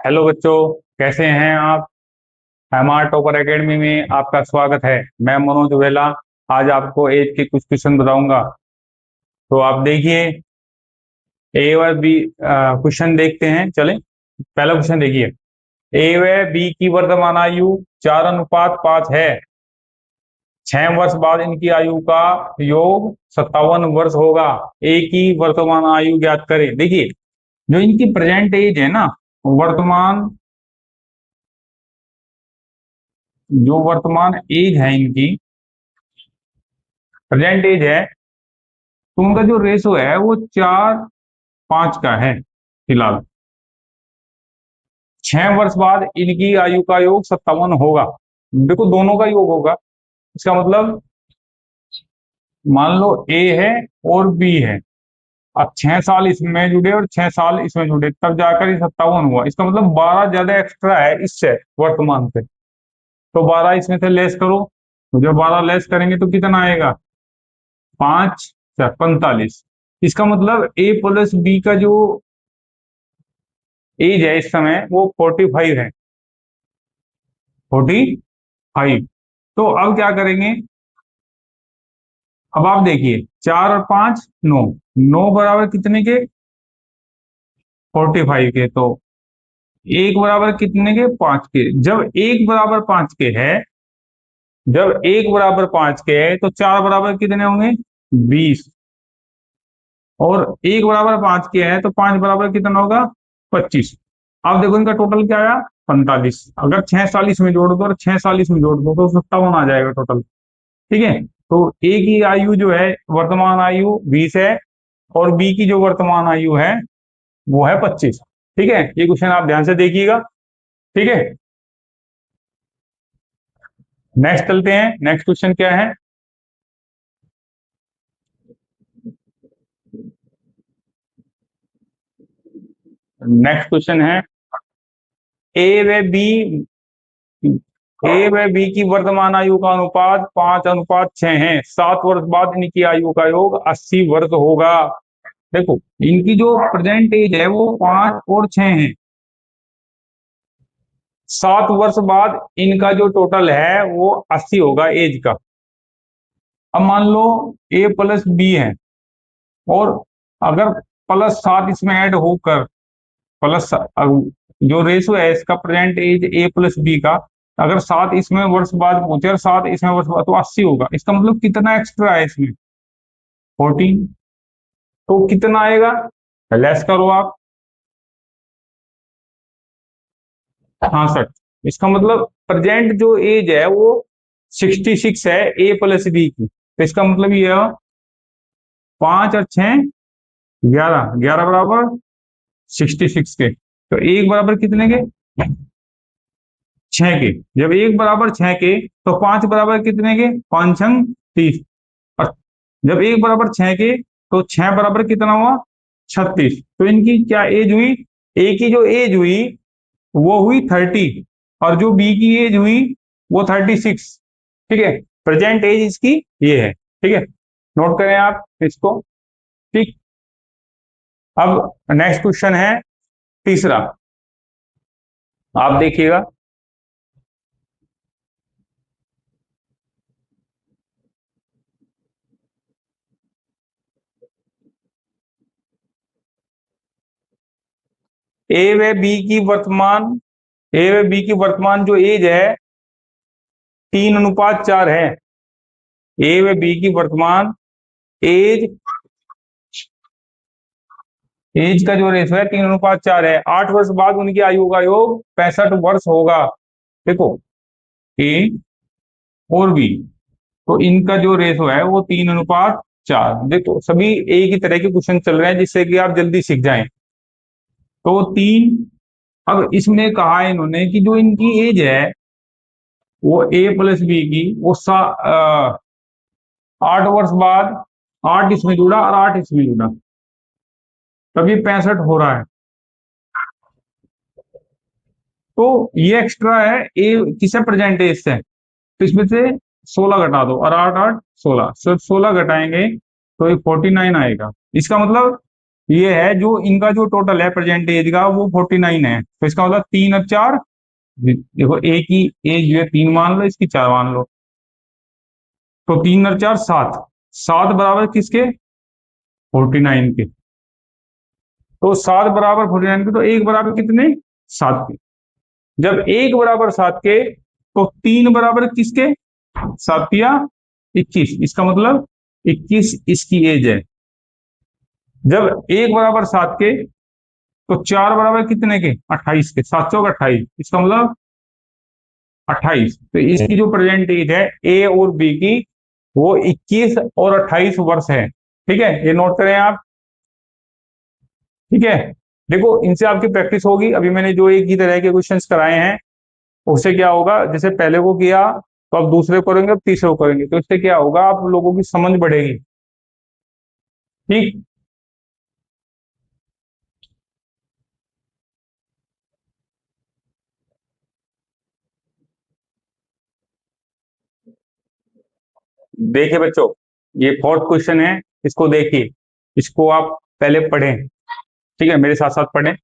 Hello बच्चों, कैसे हैं आप। हमारे टॉपर एकेडमी में आपका स्वागत है। मैं मनोज वेला आज आपको एज के कुछ क्वेश्चन बताऊंगा। तो आप देखिए, ए और बी क्वेश्चन देखते हैं। चलें, पहला क्वेश्चन देखिए। ए व बी की वर्तमान आयु 4:5 है। 6 वर्ष बाद इनकी आयु का योग 57 वर्ष होगा। ए की वर्तमान आयु ज्ञात करें। देखिए, जो इनकी प्रेजेंट एज है ना, वर्तमान जो वर्तमान एज है इनकी, प्रेजेंट एज है, तो उनका जो रेशो है वो 4:5 का है फिलहाल। 6 वर्ष बाद इनकी आयु का योग 57 होगा। देखो, दोनों का योग होगा। इसका मतलब मान लो ए है और बी है। अब 6 साल इसमें जुड़े और 6 साल इसमें जुड़े, तब जाकर ये 57 हुआ। इसका मतलब 12 ज्यादा एक्स्ट्रा है इससे, वर्तमान से। तो 12 इसमें से लेस करो, तो जब 12 लेस करेंगे तो कितना आएगा? 5 × 45। इसका मतलब ए प्लस बी का जो एज है इस समय वो 45 है। 45। तो अब क्या करेंगे? अब आप देखिए, 4 और 5 9, 9 बराबर कितने के? 45 के। तो एक बराबर कितने के? 5 के। जब एक बराबर 5 के है, जब एक बराबर 5 के है तो 4 बराबर कितने होंगे? 20। और एक बराबर 5 के है तो 5 बराबर कितना होगा? 25। अब देखो, इनका टोटल क्या आया? 45। अगर 6 साल इसमें जोड़ दो और 6 साल इसमें जोड़ दो तो 57 आ जाएगा टोटल। ठीक है। तो ए की आयु जो है, वर्तमान आयु 20 है, और बी की जो वर्तमान आयु है वो है 25। ठीक है, ये क्वेश्चन आप ध्यान से देखिएगा। ठीक है, नेक्स्ट चलते हैं। नेक्स्ट क्वेश्चन क्या है? नेक्स्ट क्वेश्चन है, ए व बी ए व बी की वर्तमान आयु का अनुपात 5:6 है। 7 वर्ष बाद इनकी आयु का योग 80 वर्ष होगा। देखो, इनकी जो प्रेजेंट एज है वो 5 और 6 है। 7 वर्ष बाद इनका जो टोटल है वो 80 होगा एज का। अब मान लो ए प्लस बी है, और अगर +7 इसमें ऐड होकर, प्लस जो रेशो है इसका, present age A plus B का, अगर 7 इसमें वर्ष बाद पहुंचे और 7 इसमें वर्ष बाद, तो 80 होगा। इसका मतलब कितना एक्स्ट्रा है इसमें? 14। तो कितना आएगा? लेस करो आप, 66। इसका मतलब प्रेजेंट जो एज है वो 66 है ए प्लस बी की। तो इसका मतलब ये है 5 और 6 11, 11 बराबर 66 के। तो एक बराबर कितने के? 6 के। जब एक बराबर 6 के तो 5 बराबर कितने के? 5×6 = 30। और जब एक बराबर 6 के तो 6 बराबर कितना हुआ? 36। तो इनकी क्या एज हुई? ए की जो एज हुई वो हुई 30, और जो बी की एज हुई वो 36। ठीक है, प्रेजेंट एज इसकी ये है। ठीक है, नोट करें आप इसको। ठीक। अब नेक्स्ट क्वेश्चन है तीसरा, आप देखिएगा। ए व बी की वर्तमान ए व बी की वर्तमान जो एज है 3:4 है। ए व बी की वर्तमान एज एज का जो रेशो है 3:4 है। 8 वर्ष बाद उनकी आयु का योग 65 वर्ष होगा। देखो, ए और बी, तो इनका जो रेशो है वो 3:4। देखो, सभी एक ही तरह के क्वेश्चन चल रहे हैं जिससे कि आप जल्दी सीख जाएं। तो 3। अब इसमें कहा है इन्होंने कि जो इनकी एज है वो ए प्लस बी की, वो 8 वर्ष बाद 8 इसमें जुड़ा और 8 इसमें जुड़ा, तभी 65 हो रहा है। तो ये एक्स्ट्रा है ए किसे प्रेजेंट एज से, तो इसमें से 16 घटा दो, और 8 8 16, सिर्फ 16 घटाएंगे तो ये 49 आएगा। इसका मतलब ये है जो इनका जो टोटल है प्रेजेंट एज का वो 49 है। तो इसका मतलब 3 और 4, देखो एक ही एज जो है 3 मान लो, इसकी 4 मान लो, तो 3 और 4 7, 7 बराबर किसके? 49 के। तो 7 बराबर 49 के, तो एक बराबर कितने? 7 के। जब एक बराबर 7 के तो 3 बराबर किसके? 7 या 21, इसका मतलब 21 इसकी एज है। जब एक बराबर 7 के तो 4 बराबर कितने के? 28 के। 7 चौक 28, इसका मतलब 28। तो इसकी जो प्रेजेंट एज है ए और बी की, वो 21 और 28 वर्ष है। ठीक है, ये नोट करें आप। ठीक है, देखो इनसे आपकी प्रैक्टिस होगी। अभी मैंने जो एक ही तरह के क्वेश्चंस कराए हैं, उससे क्या होगा, जैसे पहले को किया तो अब दूसरे को करेंगे, अब तीसरे को करेंगे, तो इससे क्या होगा, आप लोगों की समझ बढ़ेगी। ठीक, देखिए बच्चों, ये फोर्थ क्वेश्चन है, इसको देखिए, इसको आप पहले पढ़ें। ठीक है, मेरे साथ साथ पढ़ें।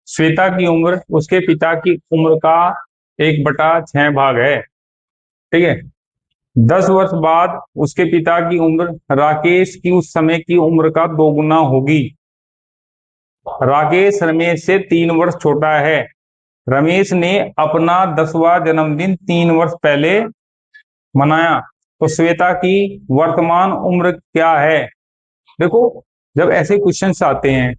श्वेता की उम्र उसके पिता की उम्र का 1/6 भाग है। ठीक है, 10 वर्ष बाद उसके पिता की उम्र राकेश की उस समय की उम्र का 2 गुना होगी। राकेश रमेश से 3 वर्ष छोटा है। रमेश ने अपना 10वां जन्मदिन 3 वर्ष पहले मनाया, तो श्वेता की वर्तमान उम्र क्या है? देखो, जब ऐसे क्वेश्चंस आते हैं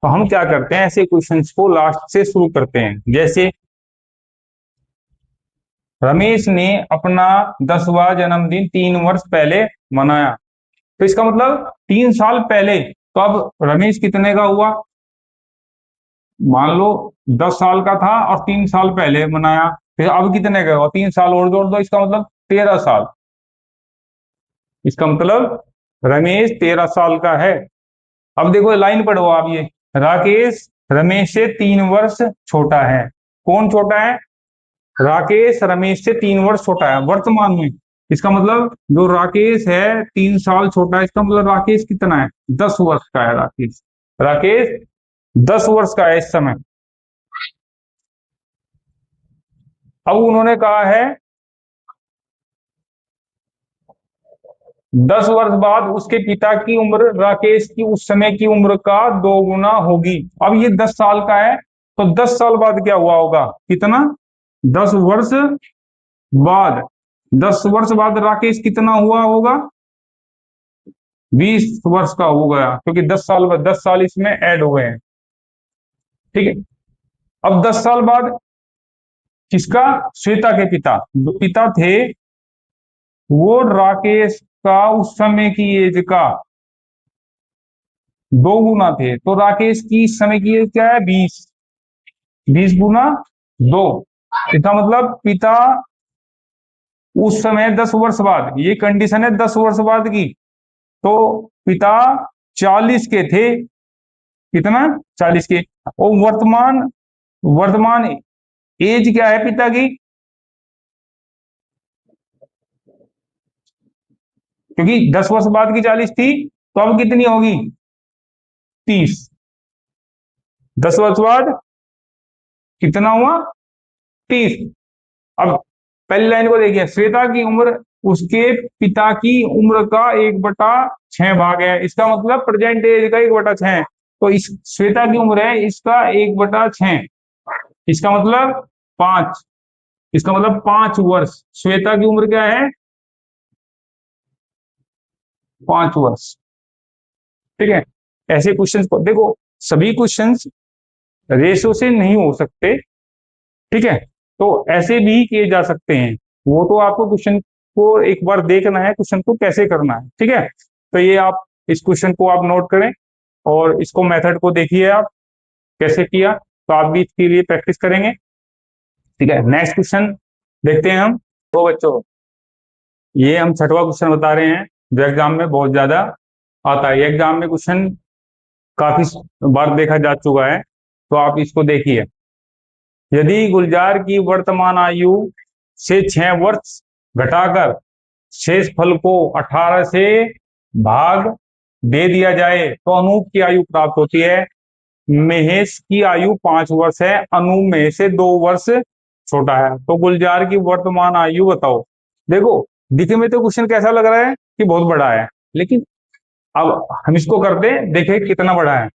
तो हम क्या करते हैं, ऐसे क्वेश्चंस को लास्ट से शुरू करते हैं। जैसे रमेश ने अपना 10वां जन्मदिन 3 वर्ष पहले मनाया, तो इसका मतलब 3 साल पहले। तो अब रमेश कितने का हुआ? मान लो 10 साल का था और 3 साल पहले मनाया, फिर अब कितने का हुआ? 3 साल और जोड़ दो, इसका मतलब 13 साल। इसका मतलब रमेश 13 साल का है। अब देखो लाइन पढ़ो आप ये, राकेश रमेश से 3 वर्ष छोटा है। कौन छोटा है? राकेश रमेश से 3 वर्ष छोटा है वर्तमान में। इसका मतलब जो राकेश है 3 साल छोटा है, इसका मतलब राकेश कितना है? 10 वर्ष का है राकेश। राकेश 10 वर्ष का है इस समय। अब उन्होंने कहा है 10 वर्ष बाद उसके पिता की उम्र राकेश की उस समय की उम्र का 2 गुना होगी। अब ये 10 साल का है, तो 10 साल बाद क्या हुआ होगा? कितना? 10 वर्ष बाद, 10 वर्ष बाद राकेश कितना हुआ होगा? 20 वर्ष का हो गया, क्योंकि 10 साल बाद 10 साल इसमें ऐड हो गए हैं। ठीक है, अब 10 साल बाद किसका? श्वेता के पिता, जो पिता थे वो राकेश का उस समय की एज का 2 गुना थे। तो राकेश की इस समय की एज क्या है? 20। 20 गुना 2, इसका मतलब पिता उस समय 10 वर्ष बाद, ये कंडीशन है 10 वर्ष बाद की, तो पिता 40 के थे। कितना? 40 के। और वर्तमान वर्तमान एज क्या है पिता की? क्योंकि 10 वर्ष बाद की 40 थी, तो अब कितनी होगी? 30। 10 वर्ष बाद कितना हुआ? 30। अब पहली लाइन को देखिए, श्वेता की उम्र उसके पिता की उम्र का 1/6 भाग है। इसका मतलब प्रेजेंट एज का 1/6। तो इस श्वेता की उम्र है इसका 1/6, इसका मतलब 5। इसका मतलब 5 वर्ष। श्वेता की उम्र क्या है? 5 वर्ष। ठीक है, ऐसे क्वेश्चंस को देखो, सभी क्वेश्चंस रेशो से नहीं हो सकते। ठीक है, तो ऐसे भी किए जा सकते हैं। वो तो आपको क्वेश्चन को एक बार देखना है, क्वेश्चन को कैसे करना है। ठीक है, तो ये आप इस क्वेश्चन को आप नोट करें और इसको मेथड को देखिए आप कैसे किया, तो आप भी इसके लिए प्रैक्टिस करेंगे। ठीक है, नेक्स्ट क्वेश्चन देखते हैं हम। तो बच्चों, ये हम छठवां क्वेश्चन बता रहे हैं जो एग्जाम में बहुत ज्यादा आता है। एग्जाम में क्वेश्चन काफी बार देखा जा चुका है, तो आप इसको देखिए। यदि गुलजार की वर्तमान आयु से 6 वर्ष घटाकर शेष फल को 18 से भाग दे दिया जाए तो अनूप की आयु प्राप्त होती है। महेश की आयु 5 वर्ष है, अनूप महेश से 2 वर्ष छोटा है, तो गुलजार की वर्तमान आयु बताओ। देखो, दिखे में तो क्वेश्चन कैसा लग रहा है कि बहुत बड़ा है, लेकिन अब हम इसको करते हैं, देखें कितना बड़ा है।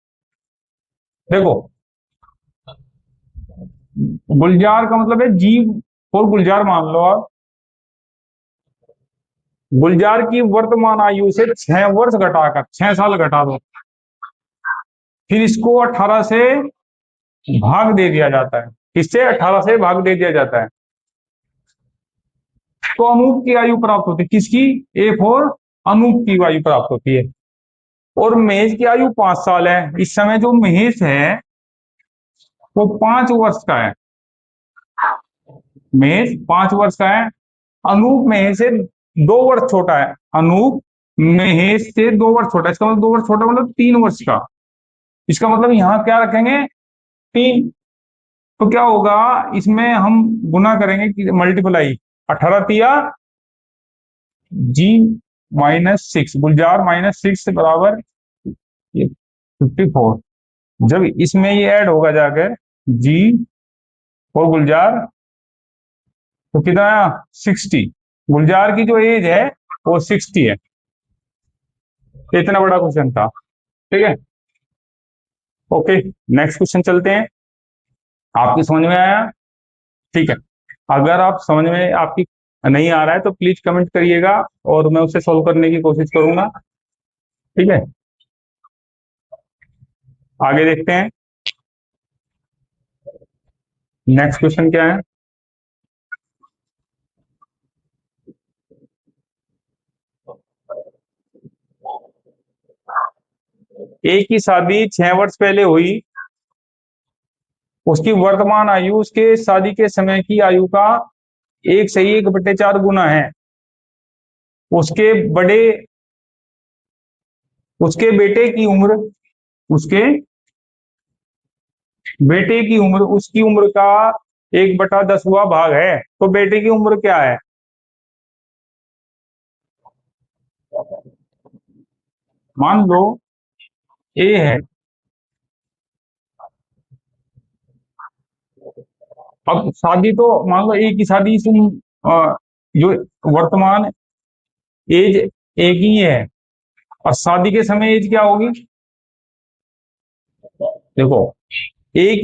देखो, गुलजार का मतलब है जीव और गुलजार मान लो आप। गुलजार की वर्तमान आयु से 6 वर्ष घटाकर 6 साल घटा दो, फिर इसको 18 से भाग दे दिया जाता है। इससे 18 से भाग दे दिया जाता है तो अनूप की आयु प्राप्त होती है। किसकी? A4 अनूप की आयु प्राप्त होती है। और महेश की आयु 5 साल है। इस समय जो महेश है वो 5 वर्ष का है। महेश 5 वर्ष का है। अनूप महेश से 2 वर्ष छोटा है। अनूप महेश से 2 वर्ष छोटा है। इसका मतलब 2 वर्ष छोटा मतलब 3 वर्ष का। इसका मतलब यहां क्या रखेंगे? 3। तो क्या होगा, इसमें हम गुना करेंगे कि मल्टीप्लाई, 18 G-6, गुलजार -6 बराबर 54। जब इसमें ये ऐड होगा जाकर जी और गुलजार, तो कितना आया? 60। गुलजार की जो एज है वो 60 है। इतना बड़ा क्वेश्चन था। ठीक है, ओके, नेक्स्ट क्वेश्चन चलते हैं। आपकी समझ में आया? ठीक है, अगर आप समझ में आपकी नहीं आ रहा है तो प्लीज कमेंट करिएगा और मैं उसे सॉल्व करने की कोशिश करूंगा। ठीक है, आगे देखते हैं नेक्स्ट क्वेश्चन क्या है। एक की शादी 6 वर्ष पहले हुई, उसकी वर्तमान आयु उसके शादी के समय की आयु का 1/4 गुना है। उसके बड़े उसके बेटे की उम्र उसके बेटे की उम्र उसकी उम्र का 1/10वां भाग है। तो बेटे की उम्र क्या है? मान लो ए है। अब शादी तो मान लो ए की शादी तुम जो वर्तमान एज एक ही है, और शादी के समय एज क्या होगी? देखो, एक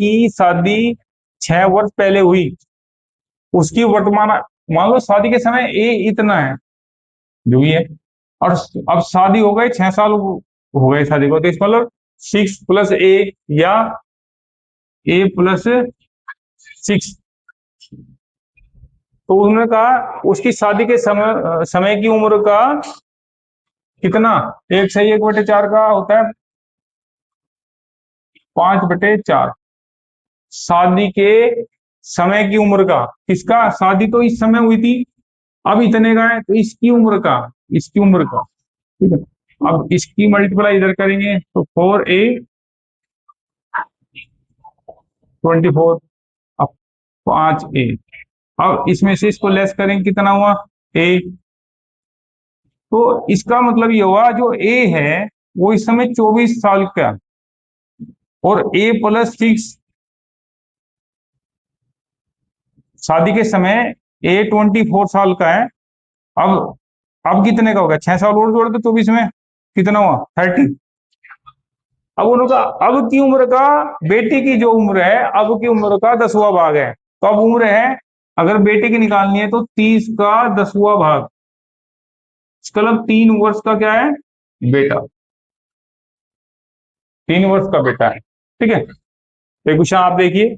ही शादी 6 वर्ष पहले हुई, उसकी वर्तमान, मान लो शादी के समय ए इतना है जो भी है, और अब शादी हो गई 6 साल हो गए शादी को, तो इस मतलब 6 + A या A + 6। तो उन्होंने कहा उसकी शादी के समय की उम्र का कितना, 1/4 का होता है 5/4। शादी के समय की उम्र का, किसका? शादी तो इस समय हुई थी, अब इतने का है, तो इसकी उम्र का ठीक है। अब इसकी मल्टीप्लाई इधर करेंगे तो 4A = 24। अब 5A, अब इसमें से इसको लेस करेंगे, कितना हुआ? A। तो इसका मतलब ये हुआ जो A है वो इस समय 24 साल का, और A + 6 शादी के समय A 24 साल का है। अब कितने का होगा? 6 साल और जोड़ दो 24 में, कितना हुआ? 30। अब उनका अब की उम्र का, बेटी की जो उम्र है अब की उम्र का 10वां भाग है। तो अब उम्र है, अगर बेटे की निकालनी है तो 30 का 10वां भाग, इसका मतलब 3 वर्ष का क्या है? बेटा, 3 वर्ष का बेटा है। ठीक है, तो क्वेश्चन आप देखिए,